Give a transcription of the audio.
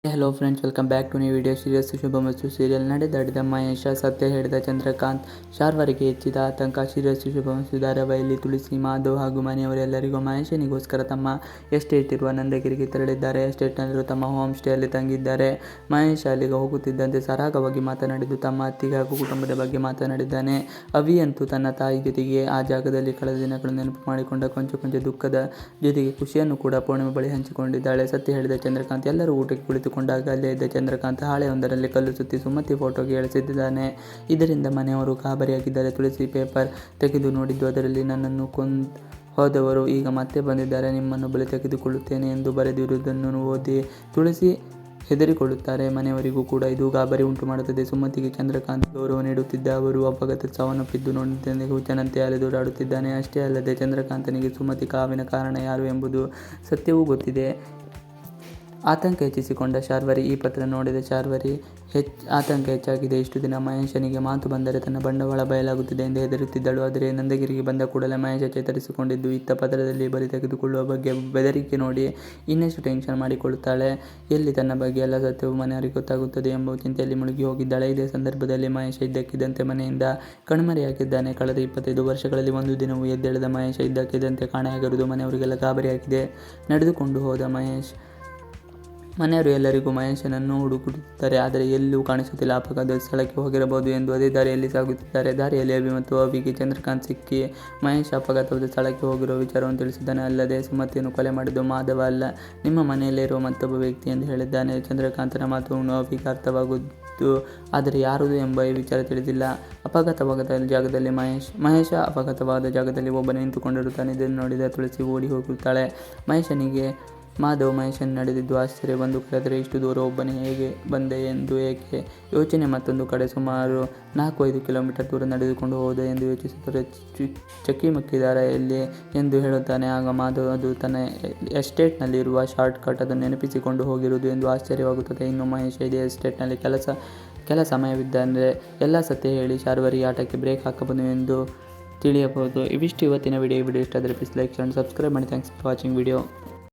Hello friends, welcome back to new video. Serious ಶುಭ ಮತ್ತು serial ನಡೆದಾಡಿದ Mahesh, ಸತ್ಯ ಹೇಳಿದ ಚಂದ್ರಕಾಂತ್, ಶಾರ್ವರಿಗೆ ಹೆಚ್ಚಿದ ಆತಂಕ. ಸೀರಿಯಸ್ ಶುಭ ಮತ್ತು ಧಾರಾವಾಹಿಯಲ್ಲಿ ತುಳಸಿ, ಮಾಧವ್ ಹಾಗೂ ಮನೆಯವರೆಲ್ಲರಿಗೂ ಮಹೇಶನಿಗೋಸ್ಕರ ತಮ್ಮ ಎಸ್ಟೇಟ್ ಇರುವ ನಂದಗಿರಿಗೆ ತೆರಳಿದ್ದಾರೆ. ಎಸ್ಟೇಟ್ನಲ್ಲಿರುವ ತಮ್ಮ ಹೋಮ್ ಸ್ಟೇಯಲ್ಲಿ ತಂಗಿದ್ದಾರೆ. ಮಹೇಶ ಅಲ್ಲಿಗೆ ಹೋಗುತ್ತಿದ್ದಂತೆ ಸರಾಗವಾಗಿ ಮಾತನಾಡಿದ್ದು ತಮ್ಮ ಅತ್ತಿಗೆ ಹಾಗೂ ಕುಟುಂಬದ ಬಗ್ಗೆ ಮಾತನಾಡಿದ್ದಾನೆ. ಅವಿ ಅಂತೂ ತನ್ನ ತಾಯಿ ಜೊತೆಗೆ ಆ ಜಾಗದಲ್ಲಿ ಕಳೆದ ದಿನಗಳನ್ನು ನೆನಪು ಮಾಡಿಕೊಂಡ ಕೊಂಚ ದುಃಖದ ಜೊತೆಗೆ ಖುಷಿಯನ್ನು ಕೂಡ ಪೂರ್ಣಿಮಾ ಬಳಿ ಹಂಚಿಕೊಂಡಿದ್ದಾಳೆ. ಸತ್ಯ ಹೇಳಿದ ಚಂದ್ರಕಾಂತ್. ಎಲ್ಲರೂ ಊಟಕ್ಕೆ ಕುಳಿತುಕೊಂಡಾಗ ಅಲ್ಲೇ ಇದ್ದ ಚಂದ್ರಕಾಂತ್ ಹಾಳೆಯೊಂದರಲ್ಲಿ ಕಲ್ಲು ಸುತ್ತಿ ಸುಮತಿ ಫೋಟೋಗೆ ಎಳೆಸಿದ್ದಾನೆ. ಇದರಿಂದ ಮನೆಯವರು ಗಾಬರಿಯಾಗಿದ್ದಾರೆ. ತುಳಸಿ ಪೇಪರ್ ತೆಗೆದು ನೋಡಿದ್ದು ಅದರಲ್ಲಿ ನನ್ನನ್ನು ಹೋದವರು ಈಗ ಮತ್ತೆ ಬಂದಿದ್ದಾರೆ, ನಿಮ್ಮನ್ನು ಬಲಿ ತೆಗೆದುಕೊಳ್ಳುತ್ತೇನೆ ಎಂದು ಬರೆದಿರುವುದನ್ನು ಓದಿ ತುಳಸಿ ಹೆದರಿಕೊಳ್ಳುತ್ತಾರೆ. ಮನೆಯವರಿಗೂ ಕೂಡ ಇದು ಗಾಬರಿ ಉಂಟು ಮಾಡುತ್ತದೆ. ಸುಮತಿಗೆ ಚಂದ್ರಕಾಂತ್ ಗೌರವ ನೀಡುತ್ತಿದ್ದ ಅವರು ಅಪಘಾತ ಸಾವನ್ನಪ್ಪಿದ್ದು ನೋಡಿದಂತೆ ಹುಚ್ಚನಂತೆ ಅಲೆದೋಡುತ್ತಿದ್ದಾನೆ. ಅಷ್ಟೇ ಅಲ್ಲದೆ ಚಂದ್ರಕಾಂತನಿಗೆ ಸುಮತಿ ಕಾವಿನ ಕಾರಣ ಯಾರು ಎಂಬುದು ಸತ್ಯವೂ ಗೊತ್ತಿದೆ. ಆತಂಕ ಹೆಚ್ಚಿಸಿಕೊಂಡ ಶಾರ್ವರಿ. ಈ ಪತ್ರ ನೋಡಿದ ಶಾರ್ವರಿ ಆತಂಕ ಹೆಚ್ಚಾಗಿದೆ. ಇಷ್ಟು ದಿನ ಮಹೇಶನಿಗೆ ಮಾತು ಬಂದರೆ ತನ್ನ ಬಂಡವಾಳ ಬಯಲಾಗುತ್ತಿದೆ ಎಂದು ಹೆದರುತ್ತಿದ್ದಳು. ಆದರೆ ನಂದಗಿರಿಗೆ ಬಂದ ಕೂಡಲೇ ಮಹೇಶ ಚೇತರಿಸಿಕೊಂಡಿದ್ದು ಇತ್ತ ಪತ್ರದಲ್ಲಿ ಬಲಿ ತೆಗೆದುಕೊಳ್ಳುವ ಬಗ್ಗೆ ಬೆದರಿಕೆ ನೋಡಿ ಇನ್ನಷ್ಟು ಟೆನ್ಷನ್ ಮಾಡಿಕೊಳ್ಳುತ್ತಾಳೆ. ಎಲ್ಲಿ ತನ್ನ ಬಗ್ಗೆ ಎಲ್ಲ ಸತ್ಯವೂ ಮನೆಯವರಿಗೆ ಗೊತ್ತಾಗುತ್ತದೆ ಎಂಬ ಚಿಂತೆಯಲ್ಲಿ ಮುಳುಗಿ ಹೋಗಿದ್ದಾಳೆ. ಇದೇ ಸಂದರ್ಭದಲ್ಲಿ ಮಹೇಶ ಇದ್ದಕ್ಕಿದ್ದಂತೆ ಮನೆಯಿಂದ ಕಣ್ಮರೆಯಾಗಿದ್ದಾನೆ. ಕಳೆದ 25 ವರ್ಷಗಳಲ್ಲಿ ಒಂದು ದಿನವೂ ಎದ್ದೇಳದ ಮಹೇಶ ಇದ್ದಕ್ಕಿದ್ದಂತೆ ಕಾಣೆಯಾಗಿರುವುದು ಮನೆಯವರಿಗೆಲ್ಲ ಗಾಬರಿಯಾಗಿದೆ. ನಡೆದುಕೊಂಡು ಹೋದ ಮನೆಯವರು ಎಲ್ಲರಿಗೂ ಮಹೇಶನನ್ನು ಹುಡುಕುತ್ತಿದ್ದಾರೆ. ಆದರೆ ಎಲ್ಲೂ ಕಾಣಿಸುತ್ತಿಲ್ಲ. ಅಪಘಾತದ ಸ್ಥಳಕ್ಕೆ ಹೋಗಿರಬಹುದು ಎಂದು ಅದೇ ದಾರಿಯಲ್ಲಿ ಸಾಗುತ್ತಿದ್ದಾರೆ. ದಾರಿಯಲ್ಲಿ ಅಭಿ ಮತ್ತು ಅವಿಗೆ ಚಂದ್ರಕಾಂತ್ ಸಿಕ್ಕಿ ಮಹೇಶ ಅಪಘಾತದ ಸ್ಥಳಕ್ಕೆ ಹೋಗಿರುವ ವಿಚಾರವನ್ನು ತಿಳಿಸಿದ್ದಾನೆ. ಅಲ್ಲದೆ ಸುಮತಿಯನ್ನು ಕೊಲೆ ಮಾಡಿದ್ದು ಮಾಧವ ಅಲ್ಲ, ನಿಮ್ಮ ಮನೆಯಲ್ಲೇ ಇರುವ ಮತ್ತೊಬ್ಬ ವ್ಯಕ್ತಿ ಎಂದು ಹೇಳಿದ್ದಾನೆ. ಚಂದ್ರಕಾಂತನ ಮಾತುಗಳನ್ನು ಅವಿಗೆ ಅರ್ಥವಾಗುವುದು, ಆದರೆ ಯಾರದು ಎಂಬ ವಿಚಾರ ತಿಳಿದಿಲ್ಲ. ಅಪಘಾತವಾದ ಜಾಗದಲ್ಲಿ ಮಹೇಶ ಅಪಘಾತವಾದ ಜಾಗದಲ್ಲಿ ಒಬ್ಬನೇ ನಿಂತುಕೊಂಡಿರುತ್ತಾನೆ. ಇದನ್ನು ನೋಡಿದ ತುಳಸಿ ಓಡಿ ಹೋಗುತ್ತಾಳೆ. ಮಾಧವ್ ಮಹೇಶನ್ ನಡೆದಿದ್ದು ಆಶ್ಚರ್ಯ. ಒಂದು ಕರೆದರೆ ಇಷ್ಟು ದೂರ ಒಬ್ಬನೇ ಹೇಗೆ ಬಂದೆ ಎಂದು ಏಕೆ ಯೋಚನೆ. ಮತ್ತೊಂದು ಕಡೆ ಸುಮಾರು 4-5 ಕಿಲೋಮೀಟರ್ ದೂರ ನಡೆದುಕೊಂಡು ಹೋದೆ ಎಂದು ಯೋಚಿಸುತ್ತಾರೆ. ಚಕಿಮಕ್ಕಿದಾರ ಎಲ್ಲಿ ಎಂದು ಹೇಳುತ್ತಾನೆ. ಆಗ ಮಾಧವ್ ಅದು ತನ್ನ ಎಸ್ಟೇಟ್ನಲ್ಲಿರುವ ಶಾರ್ಟ್ ಕಟ್, ಅದನ್ನು ನೆನಪಿಸಿಕೊಂಡು ಹೋಗಿರುವುದು ಎಂದು ಆಶ್ಚರ್ಯವಾಗುತ್ತದೆ. ಇನ್ನು ಮಹೇಶ ಇದೇ ಎಸ್ಟೇಟ್ನಲ್ಲಿ ಕೆಲ ಸಮಯವಿದ್ದರೆ ಎಲ್ಲ ಸತ್ಯ ಹೇಳಿ ಶಾರ್ವರಿ ಆಟಕ್ಕೆ ಬ್ರೇಕ್ ಹಾಕಬಹುದು ಎಂದು ತಿಳಿಯಬಹುದು. ಇವಿಷ್ಟು ಇವತ್ತಿನ ವಿಡಿಯೋ ಇಷ್ಟ ಆದರೆ ಪ್ಲೀಸ್ ಲೈಕ್, ಶೇರ್, ಸಬ್ಸ್ಕ್ರೈಬ್ ಮಾಡಿ. Thanks for watching video.